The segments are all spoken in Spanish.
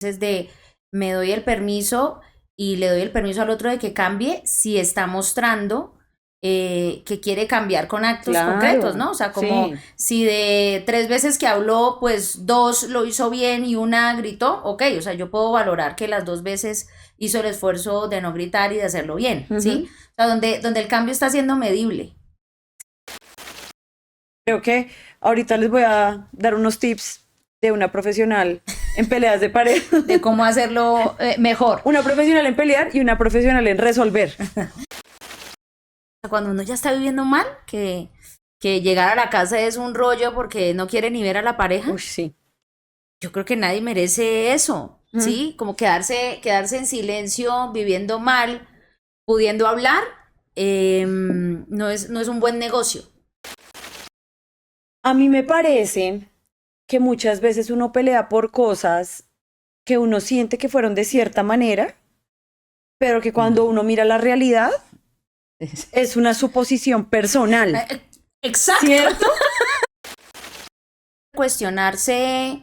de me doy el permiso y le doy el permiso al otro de que cambie si está mostrando que quiere cambiar con actos concretos, ¿no? O sea, como si de 3 veces que habló, pues 2 lo hizo bien y una gritó, ok, o sea, yo puedo valorar que las 2 veces hizo el esfuerzo de no gritar y de hacerlo bien, ¿sí? O sea, donde el cambio está siendo medible. Creo que ahorita les voy a dar unos tips de una profesional en peleas de pareja. De cómo hacerlo mejor. Una profesional en pelear y una profesional en resolver. Cuando uno ya está viviendo mal, que llegar a la casa es un rollo porque no quiere ni ver a la pareja. Uy, sí. Yo creo que nadie merece eso, ¿sí? Como quedarse en silencio, viviendo mal, pudiendo hablar, no es un buen negocio. A mí me parece que muchas veces uno pelea por cosas que uno siente que fueron de cierta manera, pero que cuando uno mira la realidad es una suposición personal. Exacto. ¿Cierto? Cuestionarse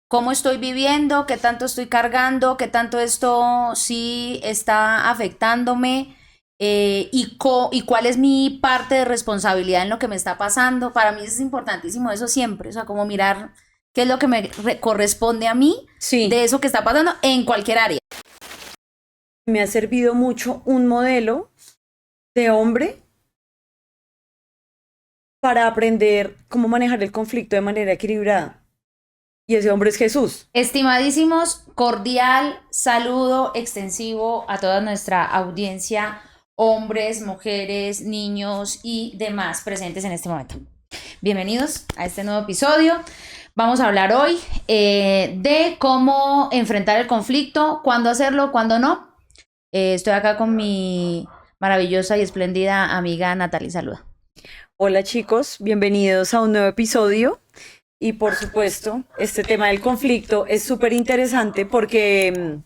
cómo estoy viviendo, qué tanto estoy cargando, qué tanto esto sí está afectándome, y cuál es mi parte de responsabilidad en lo que me está pasando. Para mí es importantísimo eso siempre, o sea, como mirar qué es lo que me corresponde a mí de eso que está pasando en cualquier área. Me ha servido mucho un modelo de hombre para aprender cómo manejar el conflicto de manera equilibrada. Y ese hombre es Jesús. Estimadísimos, cordial saludo extensivo a toda nuestra audiencia, hombres, mujeres, niños y demás presentes en este momento. Bienvenidos a este nuevo episodio. Vamos a hablar hoy de cómo enfrentar el conflicto, cuándo hacerlo, cuándo no. Estoy acá con mi maravillosa y espléndida amiga Natalie. Saluda. Hola chicos, bienvenidos a un nuevo episodio. Y por supuesto, este tema del conflicto es súper interesante porque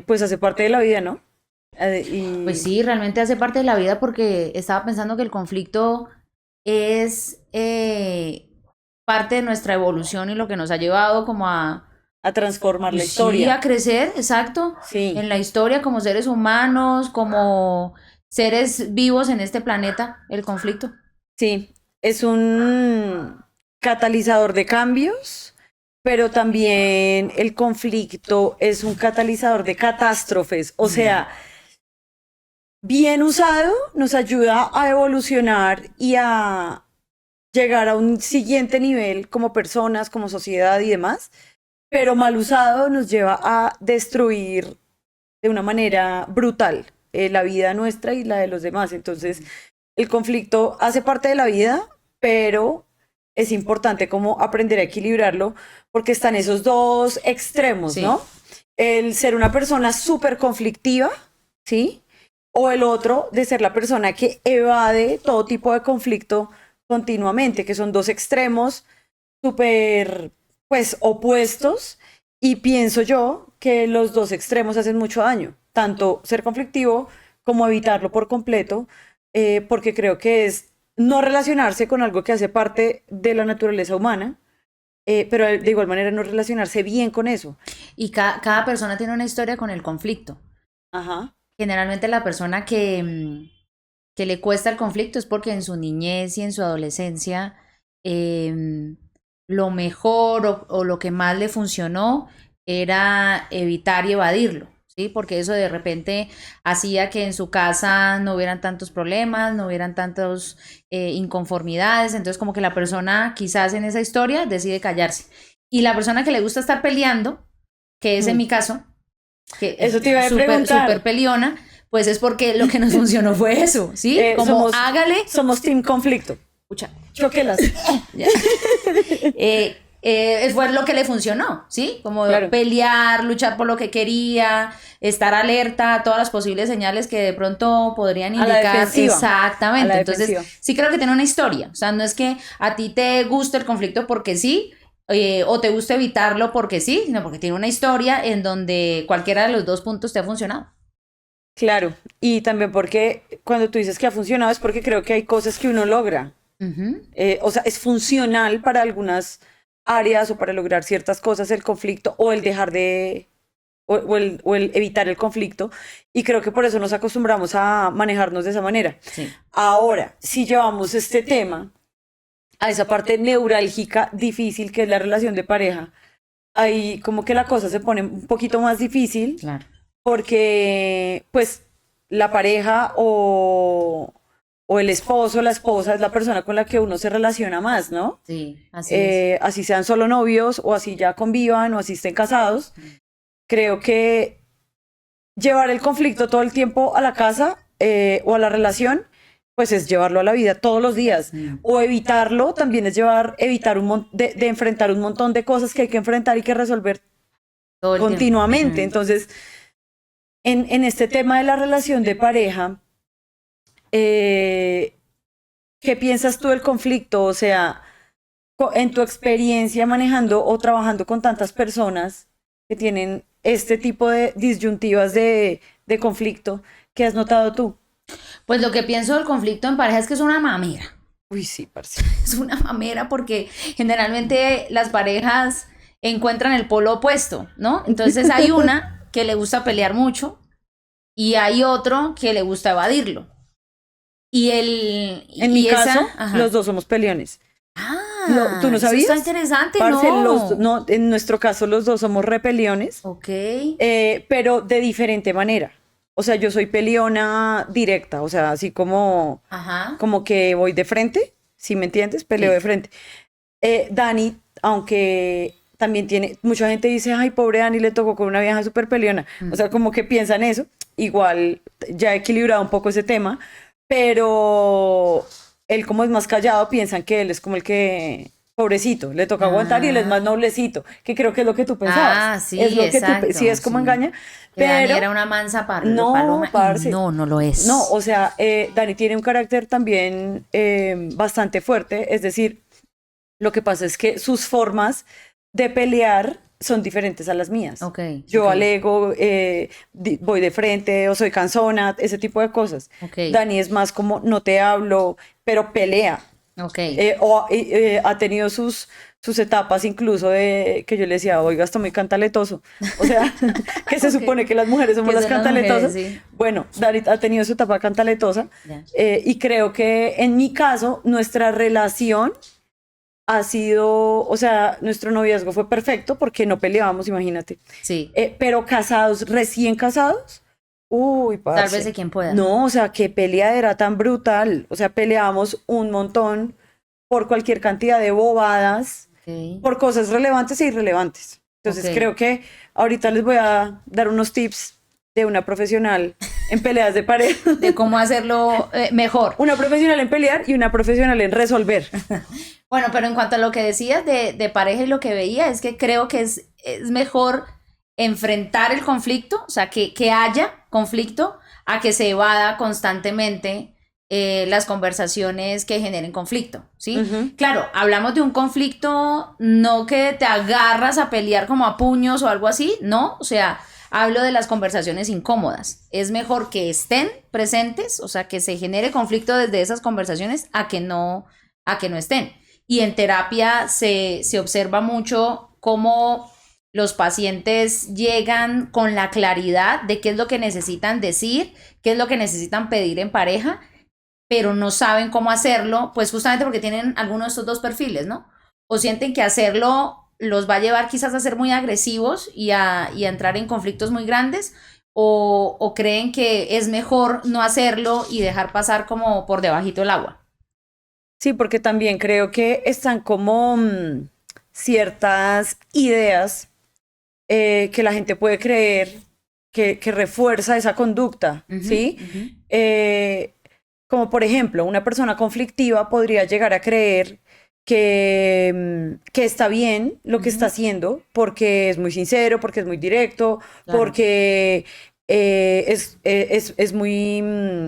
pues hace parte de la vida, ¿no? Pues sí, realmente hace parte de la vida porque estaba pensando que el conflicto es parte de nuestra evolución y lo que nos ha llevado como a transformar la sí, historia. a crecer, exacto, en la historia como seres humanos, como seres vivos en este planeta, el conflicto. Sí, es un catalizador de cambios, pero también el conflicto es un catalizador de catástrofes. O sea, bien usado nos ayuda a evolucionar y a llegar a un siguiente nivel como personas, como sociedad y demás, pero mal usado nos lleva a destruir de una manera brutal la vida nuestra y la de los demás. Entonces, el conflicto hace parte de la vida, pero es importante como aprender a equilibrarlo porque están esos dos extremos, ¿no? El ser una persona súper conflictiva, ¿sí? O el otro de ser la persona que evade todo tipo de conflicto continuamente, que son dos extremos súper, pues, opuestos. Y pienso yo que los dos extremos hacen mucho daño, tanto ser conflictivo como evitarlo por completo, porque creo que es no relacionarse con algo que hace parte de la naturaleza humana, pero de igual manera no relacionarse bien con eso. Y cada persona tiene una historia con el conflicto. Ajá. Generalmente la persona que le cuesta el conflicto es porque en su niñez y en su adolescencia lo mejor o lo que más le funcionó era evitar y evadirlo, ¿sí? Porque eso de repente hacía que en su casa no hubieran tantos problemas, no hubieran tantas inconformidades, entonces como que la persona quizás en esa historia decide callarse. Y la persona que le gusta estar peleando, que es en mi caso, que eso te iba a súper preguntar. Súper peleona, pues es porque lo que nos funcionó fue eso, ¿sí? Como hágale. Somos team conflicto. Escucha. Chóquelas. Fue lo que le funcionó, ¿sí? Como pelear, luchar por lo que quería, estar alerta a todas las posibles señales que de pronto podrían indicar. Exactamente. Entonces, sí creo que tiene una historia. O sea, no es que a ti te guste el conflicto porque sí, o te gusta evitarlo porque sí, sino porque tiene una historia en donde cualquiera de los dos puntos te ha funcionado. Claro, y también porque cuando tú dices que ha funcionado es porque creo que hay cosas que uno logra. O sea, es funcional para algunas áreas o para lograr ciertas cosas el conflicto o el dejar de, o el evitar el conflicto. Y creo que por eso nos acostumbramos a manejarnos de esa manera. Sí. Ahora, si llevamos este tema a esa parte neurálgica difícil que es la relación de pareja, ahí como que la cosa se pone un poquito más difícil Claro. porque pues la pareja o el esposo o la esposa es la persona con la que uno se relaciona más, ¿no? Sí, así es. Así sean solo novios o así ya convivan o así estén casados. Creo que llevar el conflicto todo el tiempo a la casa o a la relación, pues es llevarlo a la vida todos los días. O evitarlo también es evitar de enfrentar un montón de cosas que hay que enfrentar y que resolver Todo el continuamente. tiempo. Entonces, en este tema de la relación de pareja, ¿qué piensas tú del conflicto? O sea, en tu experiencia manejando o trabajando con tantas personas que tienen este tipo de disyuntivas de conflicto, ¿qué has notado tú? Pues lo que pienso del conflicto en pareja es que es una mamera. Uy, sí, parce. Es una mamera porque generalmente las parejas encuentran el polo opuesto, ¿no? Entonces hay una que le gusta pelear mucho y hay otro que le gusta evadirlo. En mi caso, los dos somos peleones. ¿Tú no sabías? Eso está interesante, Parce, ¿no? en nuestro caso los dos somos repeliones, Ok. pero de diferente manera. O sea, yo soy peleona directa, o sea, así Ajá. como que voy de frente, ¿sí me entiendes? Peleo Sí. de frente. Dani, aunque también mucha gente dice, ay, pobre Dani, le tocó con una vieja súper peleona. O sea, como que piensan eso. Igual ya he equilibrado un poco ese tema, pero él como es más callado, piensan que él es como el que, pobrecito, le toca aguantar y él es más noblecito, que creo que es lo que tú pensabas. Sí, es lo exacto. que sí es como engaña, Que Dani pero era una mansa no, paloma. parce. No, no lo es. No, o sea, Dani tiene un carácter también bastante fuerte, es decir, lo que pasa es que sus formas de pelear son diferentes a las mías. Okay, Yo okay. alego, voy de frente o soy cansona, ese tipo de cosas. Okay. Dani es más como no te hablo, pero pelea. Okay. Ha tenido sus etapas incluso de que yo le decía, oiga, está muy cantaletoso. O sea, que se supone que las mujeres somos Que las son las cantaletosas. mujeres, sí. Bueno, Dani ha tenido su etapa cantaletosa. Ya. Y creo que en mi caso, nuestra relación ha sido, o sea, nuestro noviazgo fue perfecto porque no peleábamos, imagínate. Sí. Pero casados, recién casados, uy, parce. Tal vez de quien pueda. No, o sea, qué pelea era tan brutal. O sea, peleábamos un montón por cualquier cantidad de bobadas, Okay. por cosas relevantes e irrelevantes. Entonces Okay. creo que ahorita les voy a dar unos tips de una profesional en peleas de pareja. De cómo hacerlo mejor. Una profesional en pelear y una profesional en resolver. Bueno, pero en cuanto a lo que decías de pareja y lo que veía, es que creo que es mejor enfrentar el conflicto, o sea, que haya conflicto, a que se evada constantemente las conversaciones que generen conflicto, ¿sí? Claro, hablamos de un conflicto, no que te agarras a pelear como a puños o algo así, no, o sea, hablo de las conversaciones incómodas. Es mejor que estén presentes, o sea, que se genere conflicto desde esas conversaciones a que no estén. Y en terapia se observa mucho cómo los pacientes llegan con la claridad de qué es lo que necesitan decir, qué es lo que necesitan pedir en pareja, pero no saben cómo hacerlo, pues justamente porque tienen alguno de estos dos perfiles, ¿no? O sienten que hacerlo los va a llevar quizás a ser muy agresivos y a entrar en conflictos muy grandes, o creen que es mejor no hacerlo y dejar pasar como por debajito el agua. Sí, porque también creo que están como ciertas ideas que la gente puede creer que refuerza esa conducta, ¿sí? Como por ejemplo, una persona conflictiva podría llegar a creer que está bien lo que está haciendo porque es muy sincero, porque es muy directo, Claro. porque es muy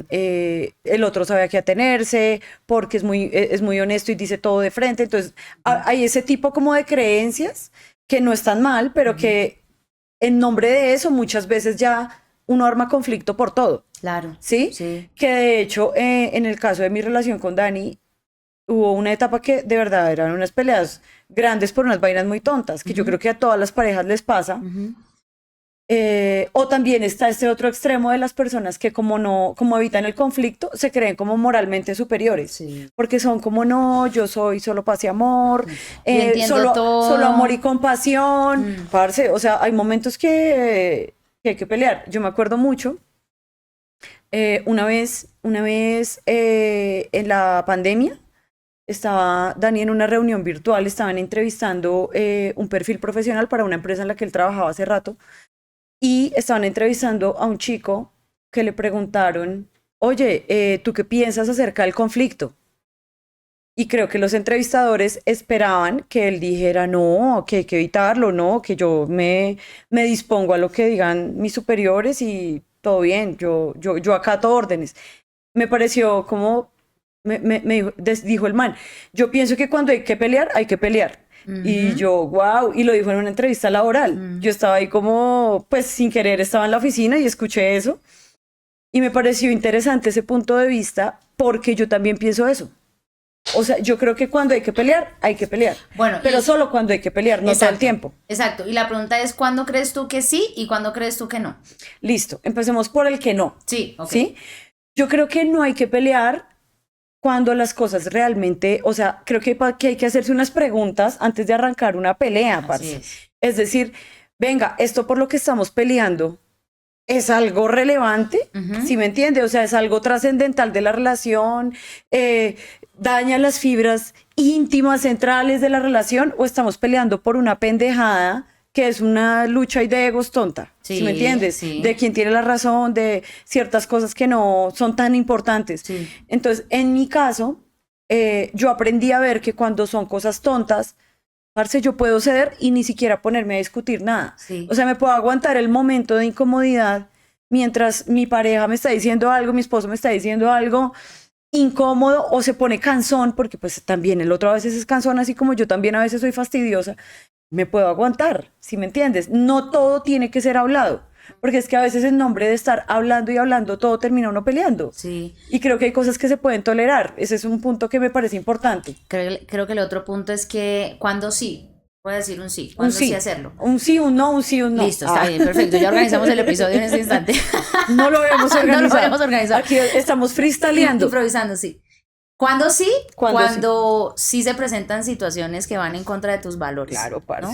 el otro sabe a qué atenerse, porque es muy honesto y dice todo de frente. Entonces hay ese tipo como de creencias que no están mal, pero que en nombre de eso muchas veces ya uno arma conflicto por todo. Claro. ¿Sí? Sí. Que de hecho en el caso de mi relación con Dani, hubo una etapa que de verdad eran unas peleas grandes por unas vainas muy tontas, que yo creo que a todas las parejas les pasa. O también está este otro extremo de las personas que como evitan el conflicto, se creen como moralmente superiores. Sí. Porque son como, no, yo soy solo paz y amor, entiendo solo, todo. solo amor y compasión. Parce, o sea, hay momentos que hay que pelear. Yo me acuerdo mucho, una vez en la pandemia, estaba Dani en una reunión virtual, estaban entrevistando un perfil profesional para una empresa en la que él trabajaba hace rato. Y estaban entrevistando a un chico que le preguntaron, oye, ¿tú qué piensas acerca del conflicto? Y creo que los entrevistadores esperaban que él dijera, no, que hay que evitarlo, no, que yo me dispongo a lo que digan mis superiores y todo bien, yo acato órdenes. Me pareció como, dijo el man, yo pienso que cuando hay que pelear, hay que pelear. Y yo, wow, y lo dijo en una entrevista laboral. Yo estaba ahí como, pues sin querer, estaba en la oficina y escuché eso. Y me pareció interesante ese punto de vista porque yo también pienso eso. O sea, yo creo que cuando hay que pelear, hay que pelear. Bueno, pero solo cuando hay que pelear, no todo el tiempo. Exacto. Y la pregunta es, ¿cuándo crees tú que sí y cuándo crees tú que no? Listo, empecemos por el que no. Sí, ok. ¿Sí? Yo creo que no hay que pelear cuando las cosas realmente, o sea, creo que hay que hacerse unas preguntas antes de arrancar una pelea, parce. Es decir, venga, esto por lo que estamos peleando es algo relevante, ¿sí me entiende? O sea, es algo trascendental de la relación, daña las fibras íntimas, centrales de la relación, o estamos peleando por una pendejada que es una lucha de egos tonta, ¿sí me entiendes? Sí. De quién tiene la razón, de ciertas cosas que no son tan importantes. Sí. Entonces, en mi caso, yo aprendí a ver que cuando son cosas tontas, parce, yo puedo ceder y ni siquiera ponerme a discutir nada. Sí. O sea, me puedo aguantar el momento de incomodidad mientras mi pareja me está diciendo algo, mi esposo me está diciendo algo incómodo o se pone cansón, porque pues también el otro a veces es cansón, así como yo también a veces soy fastidiosa. Me puedo aguantar, ¿sí me entiendes? No todo tiene que ser hablado, porque es que a veces en nombre de estar hablando y hablando, todo termina uno peleando. Sí. Y creo que hay cosas que se pueden tolerar. Ese es un punto que me parece importante. Creo que el otro punto es que cuando sí, voy a decir un sí, cuando sí hacerlo. Un sí, un no, un sí, un no. Listo, está bien, perfecto. Ya organizamos el episodio en este instante. No lo habíamos organizado. No lo habíamos organizado. Aquí estamos freestyleando. Improvisando, sí. ¿Cuándo sí? Cuando sí se presentan situaciones que van en contra de tus valores. Claro, parce. ¿No?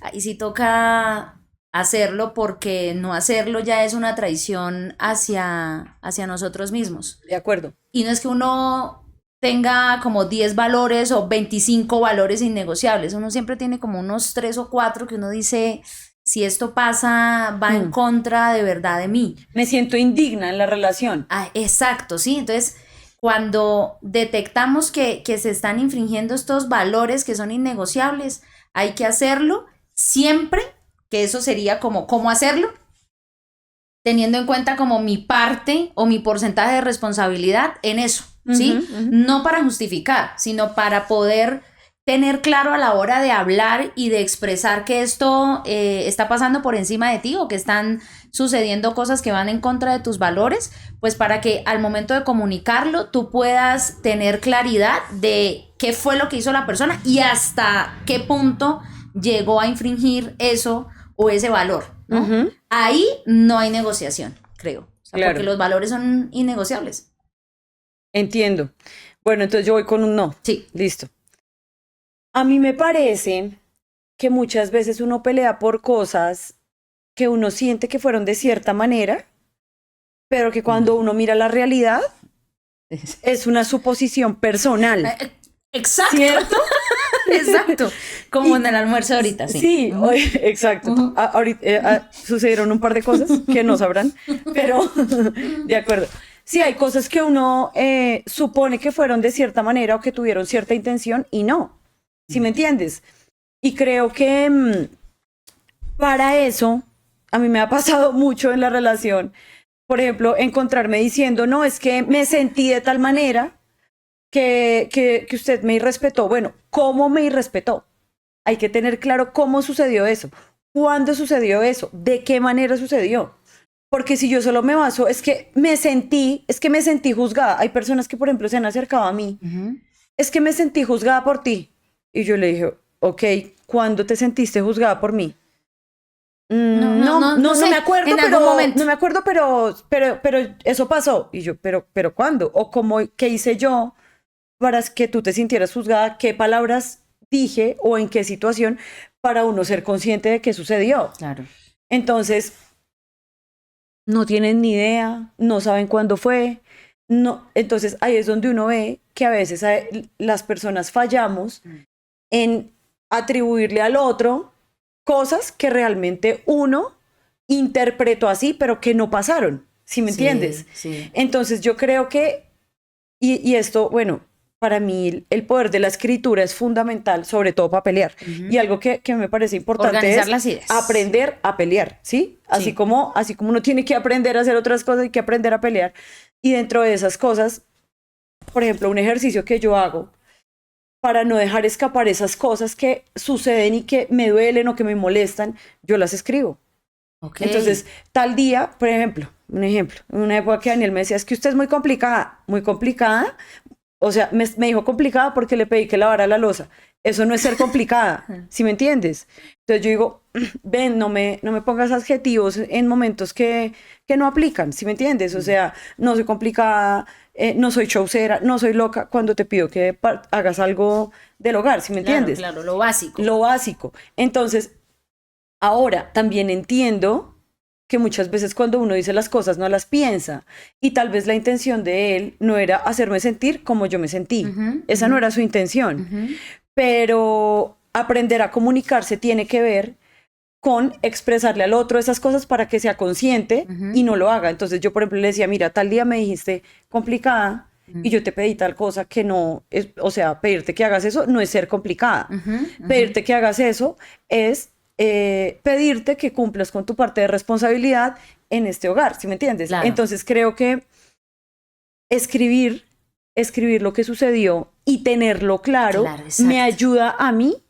Ahí sí toca hacerlo porque no hacerlo ya es una traición hacia nosotros mismos. De acuerdo. Y no es que uno tenga como 10 valores o 25 valores innegociables. Uno siempre tiene como unos 3 o 4 que uno dice, si esto pasa, va en contra de verdad de mí. Me siento indigna en la relación. Ah, exacto, sí. Entonces, cuando detectamos que se están infringiendo estos valores que son innegociables, hay que hacerlo siempre, que eso sería como cómo hacerlo, teniendo en cuenta como mi parte o mi porcentaje de responsabilidad en eso, ¿sí? No para justificar, sino para poder tener claro a la hora de hablar y de expresar que esto está pasando por encima de ti o que están sucediendo cosas que van en contra de tus valores, pues para que al momento de comunicarlo tú puedas tener claridad de qué fue lo que hizo la persona y hasta qué punto llegó a infringir eso o ese valor, ¿no? Ahí no hay negociación, creo. O sea, claro. Porque los valores son innegociables. Entiendo. Bueno, entonces yo voy con un no. Sí. Listo. A mí me parece que muchas veces uno pelea por cosas que uno siente que fueron de cierta manera, pero que cuando uno mira la realidad es una suposición personal. Exacto. ¿Cierto? Exacto. Como en el almuerzo ahorita, sí. Sí, exacto. Ahorita sucedieron un par de cosas que no sabrán, pero de acuerdo. Sí, hay cosas que uno supone que fueron de cierta manera o que tuvieron cierta intención y no. ¿Sí me entiendes? Y creo que para eso, a mí me ha pasado mucho en la relación, por ejemplo, encontrarme diciendo, no, es que me sentí de tal manera que usted me irrespetó. Bueno, ¿cómo me irrespetó? Hay que tener claro cómo sucedió eso, cuándo sucedió eso, de qué manera sucedió. Porque si yo solo me baso, es que me sentí juzgada. Hay personas que, por ejemplo, se han acercado a mí es que me sentí juzgada por ti. Y yo le dije, ok, ¿cuándo te sentiste juzgada por mí? No sé, me acuerdo, en algún momento. no me acuerdo, pero eso pasó. Y yo, pero ¿cuándo? O cómo, ¿qué hice yo para que tú te sintieras juzgada? ¿Qué palabras dije o en qué situación para uno ser consciente de qué sucedió? Claro. Entonces, no tienen ni idea, no saben cuándo fue. No, entonces ahí es donde uno ve que a veces las personas fallamos en atribuirle al otro cosas que realmente uno interpretó así, pero que no pasaron, ¿sí me entiendes? Sí. Entonces yo creo que, y esto, bueno, para mí el poder de la escritura es fundamental, sobre todo para pelear. Y algo que me parece importante Organizar es las ideas. aprender a pelear, ¿sí? Así como uno tiene que aprender a hacer otras cosas, hay que aprender a pelear. Y dentro de esas cosas, por ejemplo, un ejercicio que yo hago para no dejar escapar esas cosas que suceden y que me duelen o que me molestan, yo las escribo. Okay. Entonces, tal día, por ejemplo, un ejemplo, en una época que Daniel me decía, es que usted es muy complicada, o sea, me dijo complicada porque le pedí que lavara la loza. Eso no es ser complicada, ¿sí me entiendes? Entonces yo digo, ven, no me pongas adjetivos en momentos que no aplican, ¿sí me entiendes? O sea, no soy complicada, no soy chaucera, no soy loca cuando te pido que hagas algo del hogar, ¿sí me entiendes? Claro, lo básico. Lo básico. Entonces, ahora también entiendo que muchas veces cuando uno dice las cosas no las piensa y tal vez la intención de él no era hacerme sentir como yo me sentí. Esa no era su intención. Pero aprender a comunicarse tiene que ver con expresarle al otro esas cosas para que sea consciente y no lo haga. Entonces yo, por ejemplo, le decía, mira, tal día me dijiste complicada y yo te pedí tal cosa que no es, o sea, pedirte que hagas eso no es ser complicada. Pedirte que hagas eso es pedirte que cumplas con tu parte de responsabilidad en este hogar, ¿sí me entiendes? Claro. Entonces creo que escribir lo que sucedió y tenerlo claro me ayuda a mí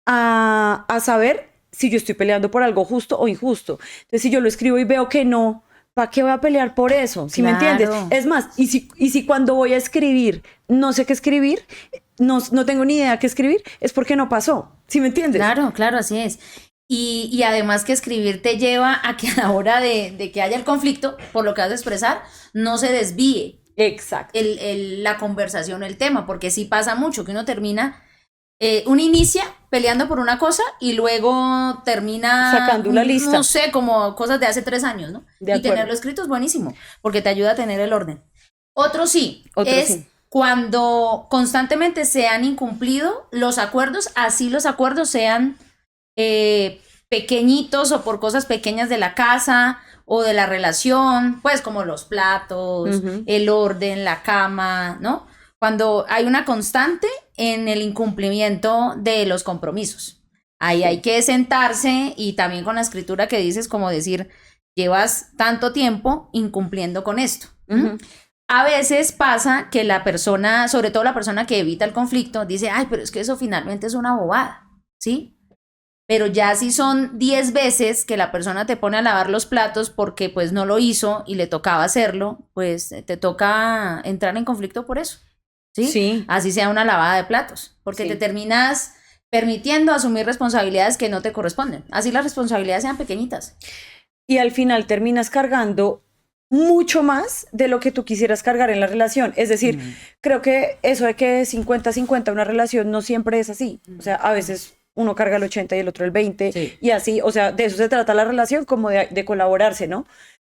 a saber si yo estoy peleando por algo justo o injusto. Entonces, si yo lo escribo y veo que no, ¿para qué voy a pelear por eso? ¿Sí me entiendes? Es más, y si cuando voy a escribir no sé qué escribir, no tengo ni idea qué escribir, es porque no pasó. ¿Sí me entiendes? Claro, así es. Y además que escribir te lleva a que a la hora de que haya el conflicto, por lo que vas a expresar, no se desvíe. Exacto. La conversación, el tema, porque sí pasa mucho que uno termina, uno inicia peleando por una cosa y luego termina sacando una lista. No sé, como cosas de hace 3 años, ¿no? Y tenerlo escrito es buenísimo, porque te ayuda a tener el orden. Otro sí. Cuando constantemente se han incumplido los acuerdos, así los acuerdos sean pequeñitos o por cosas pequeñas de la casa o de la relación, pues como los platos, el orden, la cama, ¿no? Cuando hay una constante en el incumplimiento de los compromisos. Ahí hay que sentarse y también con la escritura que dices, como decir, llevas tanto tiempo incumpliendo con esto. A veces pasa que la persona, sobre todo la persona que evita el conflicto, dice, ay, pero es que eso finalmente es una bobada, ¿sí? Pero ya si son 10 veces que la persona te pone a lavar los platos porque pues no lo hizo y le tocaba hacerlo, pues te toca entrar en conflicto por eso, ¿sí? Sí. Así sea una lavada de platos, porque te terminas permitiendo asumir responsabilidades que no te corresponden. Así las responsabilidades sean pequeñitas. Y al final terminas cargando mucho más de lo que tú quisieras cargar en la relación. Es decir, creo que eso de que 50-50 una relación no siempre es así. O sea, a veces uno carga el 80 y el otro el 20 y así, o sea, de eso se trata la relación, como de colaborarse, ¿no?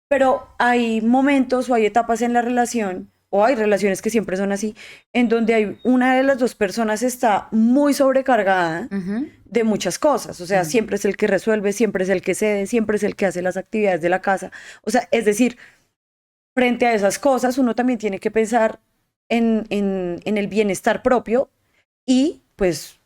Pero hay momentos o hay etapas en la relación, o hay relaciones que siempre son así, en donde una de las dos personas está muy sobrecargada de muchas cosas. O sea, siempre es el que resuelve, siempre es el que cede, siempre es el que hace las actividades de la casa. O sea, es decir, frente a esas cosas, uno también tiene que pensar en el bienestar propio y, pues,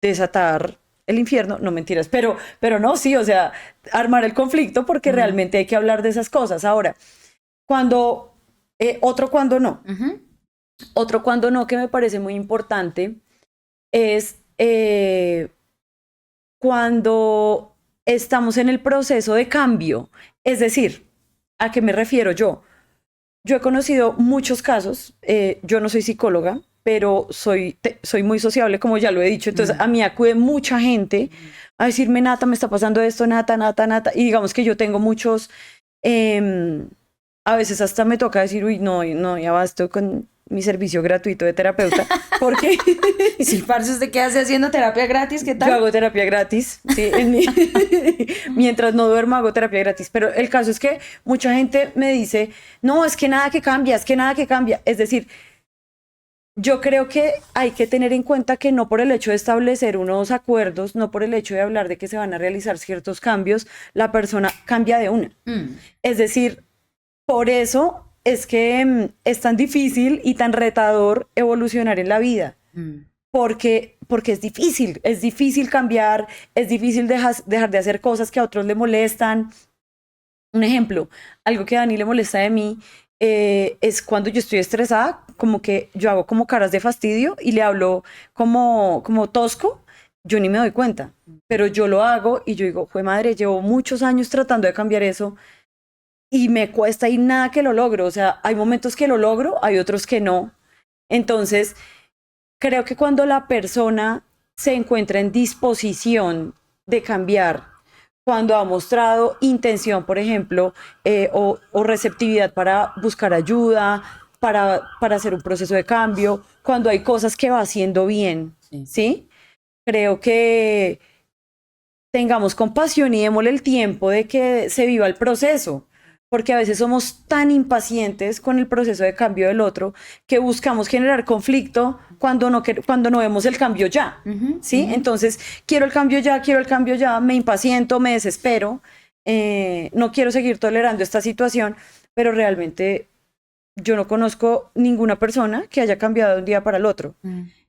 desatar el infierno, no mentiras, pero no, sí, o sea, armar el conflicto porque realmente hay que hablar de esas cosas. Ahora, otro cuando no, otro cuando no que me parece muy importante es cuando estamos en el proceso de cambio. Es decir, ¿a qué me refiero yo? Yo he conocido muchos casos, yo no soy psicóloga, pero soy muy sociable, como ya lo he dicho. Entonces, a mí acude mucha gente a decirme, Nata, me está pasando esto, Nata, Nata, Nata. Y digamos que yo tengo muchos, a veces hasta me toca decir, uy, no, no, ya basta con mi servicio gratuito de terapeuta, porque Sí, parce, ¿usted qué hace haciendo terapia gratis? ¿Qué tal? yo hago terapia gratis, sí, mientras no duermo hago terapia gratis, pero el caso es que mucha gente me dice, no, es que nada que cambia, es que nada que cambia, es decir, yo creo que hay que tener en cuenta que no por el hecho de establecer unos acuerdos, no por el hecho de hablar de que se van a realizar ciertos cambios, la persona cambia de una. Es decir, por eso es que es tan difícil y tan retador evolucionar en la vida, porque es difícil cambiar, es difícil dejar de hacer cosas que a otros le molestan. Un ejemplo, algo que a Dani le molesta de mí es cuando yo estoy estresada, como que yo hago como caras de fastidio y le hablo como tosco, yo ni me doy cuenta, pero yo lo hago y yo digo, jue madre, llevo muchos años tratando de cambiar eso y me cuesta y nada que lo logro, o sea, hay momentos que lo logro, hay otros que no. Entonces, creo que cuando la persona se encuentra en disposición de cambiar, cuando ha mostrado intención, por ejemplo, o receptividad para buscar ayuda, para hacer un proceso de cambio, cuando hay cosas que va haciendo bien, ¿sí? Creo que tengamos compasión y démosle el tiempo de que se viva el proceso, porque a veces somos tan impacientes con el proceso de cambio del otro que buscamos generar conflicto cuando no vemos el cambio ya, ¿sí? Entonces, quiero el cambio ya, me impaciento, me desespero, no quiero seguir tolerando esta situación, pero realmente yo no conozco ninguna persona que haya cambiado de un día para el otro.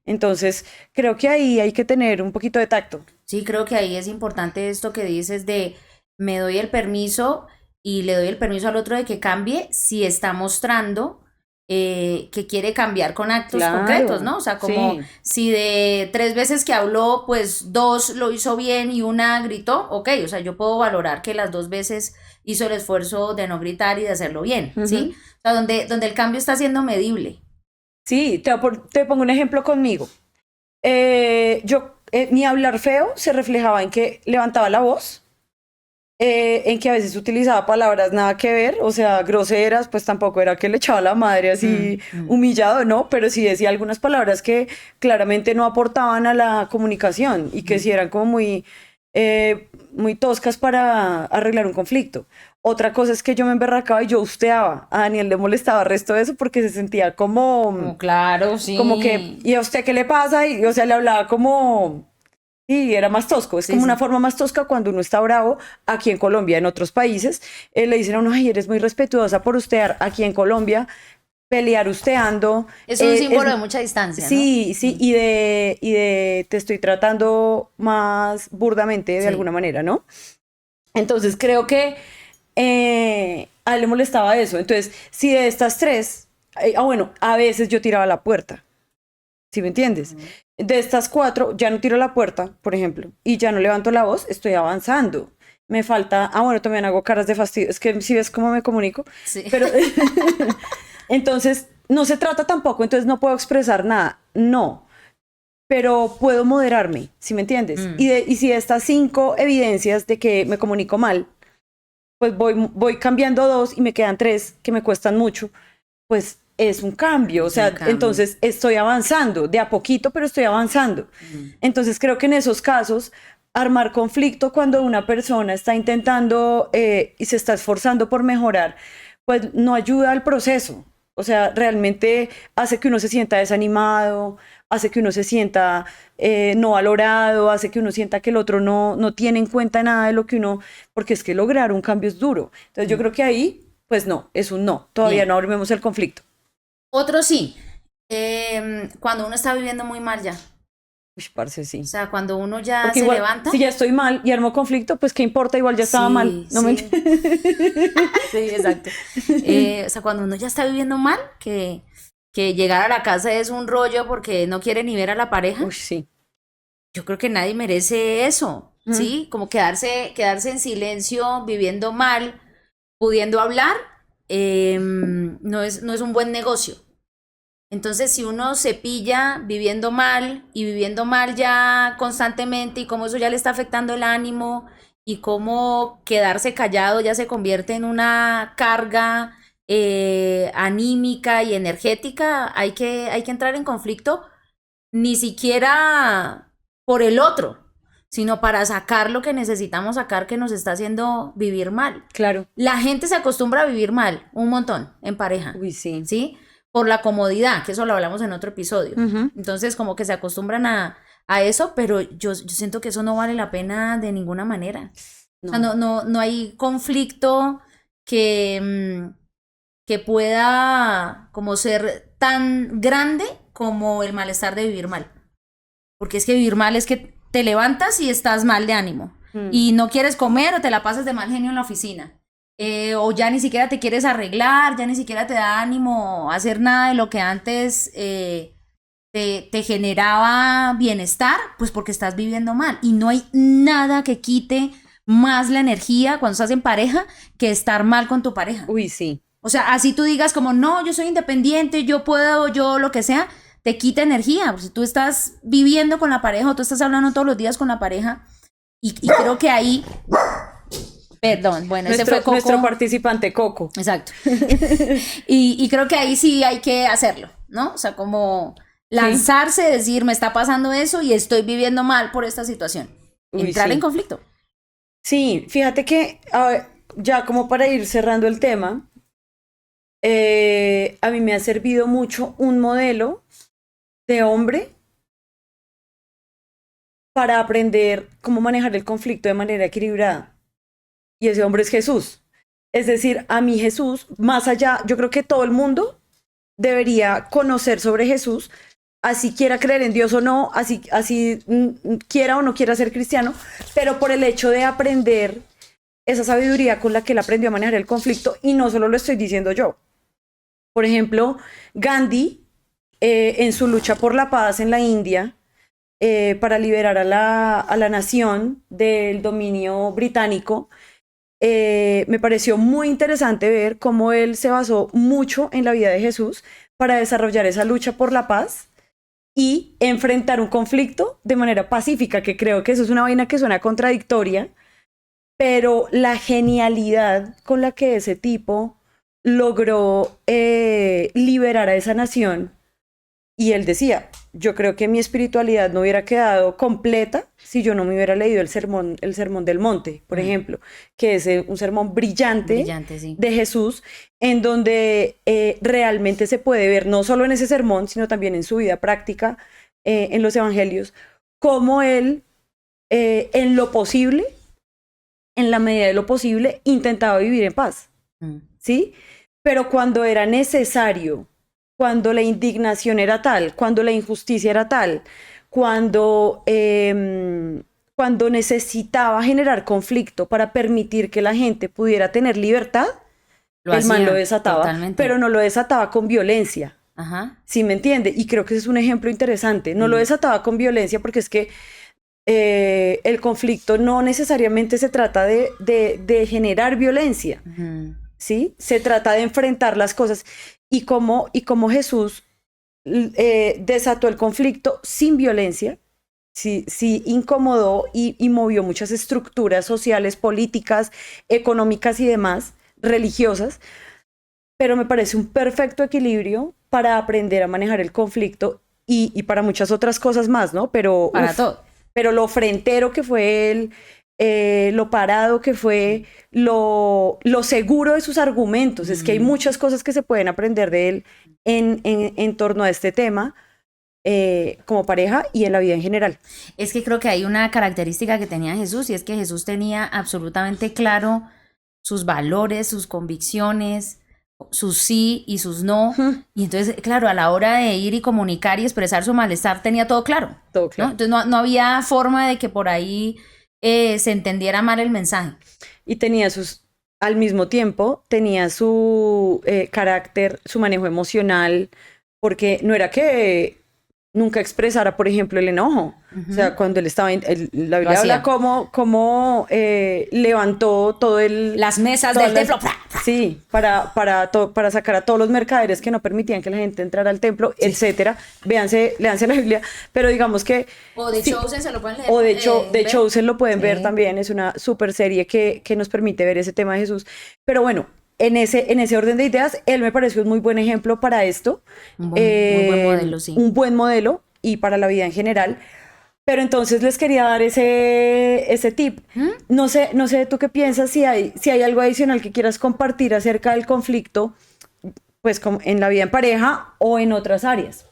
Entonces, creo que ahí hay que tener un poquito de tacto. Sí, creo que ahí es importante esto que dices de me doy el permiso y le doy el permiso al otro de que cambie si está mostrando que quiere cambiar con actos concretos, ¿no? O sea, como si de 3 veces que habló, pues 2 lo hizo bien y una gritó, ok, o sea, yo puedo valorar que las 2 veces hizo el esfuerzo de no gritar y de hacerlo bien, ¿sí? O sea, donde el cambio está siendo medible. Sí, te pongo un ejemplo conmigo. Mi hablar feo se reflejaba en que levantaba la voz, en que a veces utilizaba palabras nada que ver, o sea, groseras, pues tampoco era que le echaba la madre así humillado, ¿no? Pero sí decía algunas palabras que claramente no aportaban a la comunicación y que sí eran como muy toscas para arreglar un conflicto. Otra cosa es que yo me emberracaba y yo usteaba. A Daniel le molestaba el resto de eso porque se sentía como claro, sí. Como que, ¿y a usted qué le pasa? Y, o sea, le hablaba como... Y era más tosco, es como una forma más tosca cuando uno está bravo aquí en Colombia. En otros países le dicen a uno, ay, eres muy respetuosa por ustear. Aquí en Colombia, pelear usteando. Es un símbolo de mucha distancia, sí, ¿no? Sí, y de te estoy tratando más burdamente de alguna manera, ¿no? Entonces creo que a él le molestaba eso. Entonces, si de estas 3, bueno, a veces yo tiraba la puerta. ¿Sí me entiendes? De estas 4, ya no tiro la puerta, por ejemplo, y ya no levanto la voz, estoy avanzando. Me falta, bueno, también hago caras de fastidio, es que si ves cómo me comunico, sí. Pero entonces no se trata tampoco, entonces no puedo expresar nada, no, pero puedo moderarme, ¿sí me entiendes? Y si de estas 5 evidencias de que me comunico mal, pues voy cambiando 2 y me quedan 3 que me cuestan mucho, pues es un cambio, o sea, entonces estoy avanzando, de a poquito, pero estoy avanzando. Entonces creo que en esos casos, armar conflicto cuando una persona está intentando y se está esforzando por mejorar, pues no ayuda al proceso. O sea, realmente hace que uno se sienta desanimado, hace que uno se sienta no valorado, hace que uno sienta que el otro no tiene en cuenta nada de lo que uno, porque es que lograr un cambio es duro. Entonces yo creo que ahí, pues no, es un no, todavía no abrimos el conflicto. Otro sí, cuando uno está viviendo muy mal ya. Uy, parce, sí. O sea, cuando uno ya porque se igual, levanta. Si ya estoy mal y armo conflicto, pues qué importa, igual ya estaba mal. No sí. Sí, exacto. O sea, cuando uno ya está viviendo mal, que llegar a la casa es un rollo porque no quiere ni ver a la pareja. Uy, sí. Yo creo que nadie merece eso, ¿sí? Como quedarse en silencio, viviendo mal, pudiendo hablar, no es un buen negocio. Entonces, si uno se pilla viviendo mal y viviendo mal ya constantemente y cómo eso ya le está afectando el ánimo y cómo quedarse callado ya se convierte en una carga anímica y energética, hay que entrar en conflicto ni siquiera por el otro, sino para sacar lo que necesitamos sacar que nos está haciendo vivir mal. Claro. La gente se acostumbra a vivir mal un montón en pareja. Uy, sí. ¿Sí? Por la comodidad, que eso lo hablamos en otro episodio. Entonces, como que se acostumbran a eso, pero yo siento que eso no vale la pena de ninguna manera. No. O sea, no hay conflicto que pueda como ser tan grande como el malestar de vivir mal. Porque es que vivir mal es que te levantas y estás mal de ánimo. Y no quieres comer o te la pasas de mal genio en la oficina. O ya ni siquiera te quieres arreglar, ya ni siquiera te da ánimo hacer nada de lo que antes te generaba bienestar, pues porque estás viviendo mal. Y no hay nada que quite más la energía cuando estás en pareja que estar mal con tu pareja. Uy, sí. O sea, así tú digas como, no, yo soy independiente, yo puedo, yo lo que sea, te quita energía. Pues si tú estás viviendo con la pareja o tú estás hablando todos los días con la pareja y creo que ahí... Perdón, bueno, ese fue Coco. Nuestro participante Coco. Exacto. y creo que ahí sí hay que hacerlo, ¿no? O sea, como lanzarse, decir, me está pasando eso y estoy viviendo mal por esta situación. Entrar en conflicto. Sí, fíjate que ya como para ir cerrando el tema, a mí me ha servido mucho un modelo de hombre para aprender cómo manejar el conflicto de manera equilibrada. Y ese hombre es Jesús. Es decir, a mí Jesús, más allá, yo creo que todo el mundo debería conocer sobre Jesús, así quiera creer en Dios o no, así quiera o no quiera ser cristiano, pero por el hecho de aprender esa sabiduría con la que él aprendió a manejar el conflicto, y no solo lo estoy diciendo yo. Por ejemplo, Gandhi, en su lucha por la paz en la India, para liberar a la nación del dominio británico, me pareció muy interesante ver cómo él se basó mucho en la vida de Jesús para desarrollar esa lucha por la paz y enfrentar un conflicto de manera pacífica, que creo que eso es una vaina que suena contradictoria, pero la genialidad con la que ese tipo logró liberar a esa nación. Y él decía, yo creo que mi espiritualidad no hubiera quedado completa si yo no me hubiera leído el sermón del monte, por ejemplo, que es un sermón brillante sí, de Jesús, en donde realmente se puede ver, no solo en ese sermón, sino también en su vida práctica, en los evangelios, cómo él, en lo posible, en la medida de lo posible, intentaba vivir en paz, ¿sí? Pero cuando era necesario, cuando la indignación era tal, cuando la injusticia era tal, cuando necesitaba generar conflicto para permitir que la gente pudiera tener libertad, el man lo desataba, totalmente. Pero no lo desataba con violencia. Ajá. ¿Sí me entiende? Y creo que ese es un ejemplo interesante. No lo desataba con violencia porque es que el conflicto no necesariamente se trata de generar violencia, ¿sí? Se trata de enfrentar las cosas. Y como Jesús desató el conflicto sin violencia, sí incomodó y movió muchas estructuras sociales, políticas, económicas y demás, religiosas, pero me parece un perfecto equilibrio para aprender a manejar el conflicto y para muchas otras cosas más, ¿no? Pero, para todo. Pero lo frentero que fue él, lo parado que fue, lo seguro de sus argumentos. Es que hay muchas cosas que se pueden aprender de él en torno a este tema, como pareja y en la vida en general. Es que creo que hay una característica que tenía Jesús, y es que Jesús tenía absolutamente claro sus valores, sus convicciones, sus sí y sus no. Y entonces, claro, a la hora de ir y comunicar y expresar su malestar, tenía todo claro. Todo claro. ¿No? Entonces no había forma de que por ahí se entendiera mal el mensaje. Y tenía al mismo tiempo, tenía su carácter, su manejo emocional, porque no era que nunca expresara, por ejemplo, el enojo. O sea, cuando él estaba, la Biblia hacía. habla cómo levantó todo Las mesas todas del las- templo. Sí, para sacar a todos los mercaderes que no permitían que la gente entrara al templo, etcétera. Léanse la Biblia, pero digamos que O de sí, Chosen se lo pueden leer. o de hecho, ver. Chosen lo pueden ver Sí. también, es una super serie que nos permite ver ese tema de Jesús. Pero bueno, en ese orden de ideas, él me pareció un muy buen ejemplo para esto. Muy buen modelo, sí. Un buen modelo y para la vida en general. Pero entonces les quería dar ese tip. No sé tú qué piensas, si hay algo adicional que quieras compartir acerca del conflicto, pues en la vida en pareja o en otras áreas.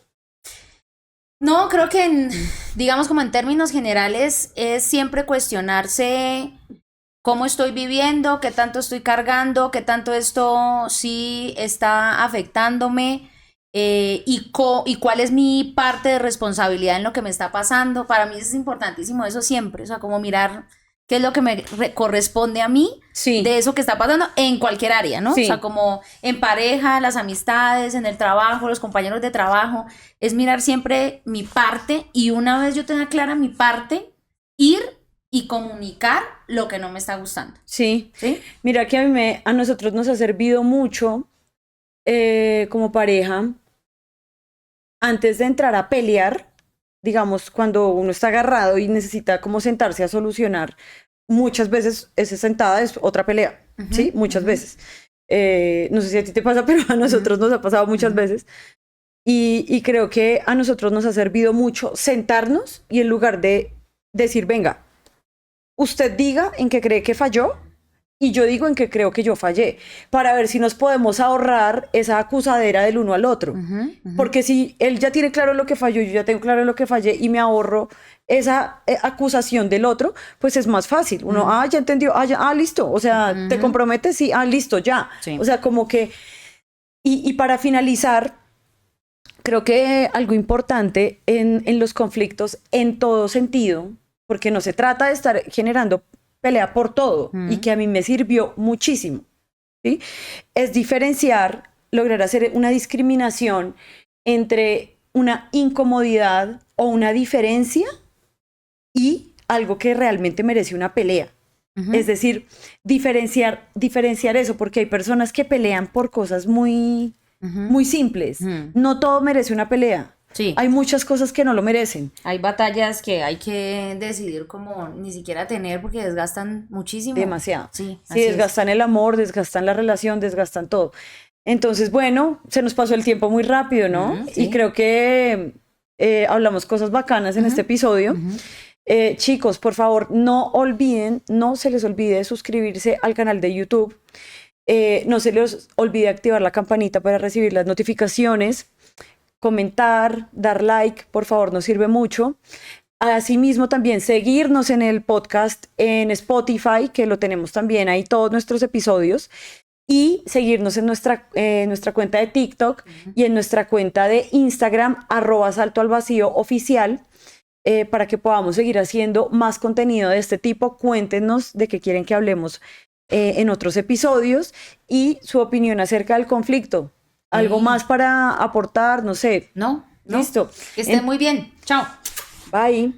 No, creo que digamos como en términos generales es siempre cuestionarse cómo estoy viviendo, qué tanto estoy cargando, qué tanto esto sí está afectándome y cuál es mi parte de responsabilidad en lo que me está pasando. Para mí es importantísimo eso siempre, o sea, como mirar qué es lo que me corresponde a mí Sí. de eso que está pasando en cualquier área, ¿no? Sí. O sea, como en pareja, las amistades, en el trabajo, los compañeros de trabajo, es mirar siempre mi parte y una vez yo tenga clara mi parte, ir y comunicar lo que no me está gustando. Sí. ¿Sí? Mira que a nosotros nos ha servido mucho como pareja antes de entrar a pelear, digamos, cuando uno está agarrado y necesita como sentarse a solucionar, muchas veces esa sentada es otra pelea, ¿sí? Muchas veces. No sé si a ti te pasa, pero a nosotros nos ha pasado muchas veces. Y creo que a nosotros nos ha servido mucho sentarnos y en lugar de decir, venga, usted diga en qué cree que falló y yo digo en qué creo que yo fallé, para ver si nos podemos ahorrar esa acusadera del uno al otro. Porque si él ya tiene claro lo que falló, yo ya tengo claro lo que fallé y me ahorro esa acusación del otro, pues es más fácil. Uno, ya entendió, listo, o sea, te comprometes, sí, listo, ya. Sí. O sea, como que... Y para finalizar, creo que algo importante en los conflictos, en todo sentido, porque no se trata de estar generando pelea por todo y que a mí me sirvió muchísimo, ¿sí? Es diferenciar, lograr hacer una discriminación entre una incomodidad o una diferencia y algo que realmente merece una pelea. Es decir, diferenciar eso, porque hay personas que pelean por cosas muy simples. No todo merece una pelea. Sí. Hay muchas cosas que no lo merecen. Hay batallas que hay que decidir como ni siquiera tener porque desgastan muchísimo. Demasiado. Sí, Sí, desgastan el amor, desgastan la relación, desgastan todo. Entonces, bueno, se nos pasó el tiempo muy rápido, ¿no? Sí. Y creo que hablamos cosas bacanas en este episodio. Chicos, por favor, no se les olvide suscribirse al canal de YouTube. No se les olvide activar la campanita para recibir las notificaciones. Comentar, dar like, por favor, nos sirve mucho. Asimismo, también seguirnos en el podcast en Spotify, que lo tenemos también ahí todos nuestros episodios, y seguirnos en nuestra cuenta de TikTok y en nuestra cuenta de Instagram, @saltoalvacío_oficial, para que podamos seguir haciendo más contenido de este tipo. Cuéntenos de qué quieren que hablemos en otros episodios y su opinión acerca del conflicto. ¿Algo más para aportar? No sé. No. Listo. Que estén muy bien. Chao. Bye.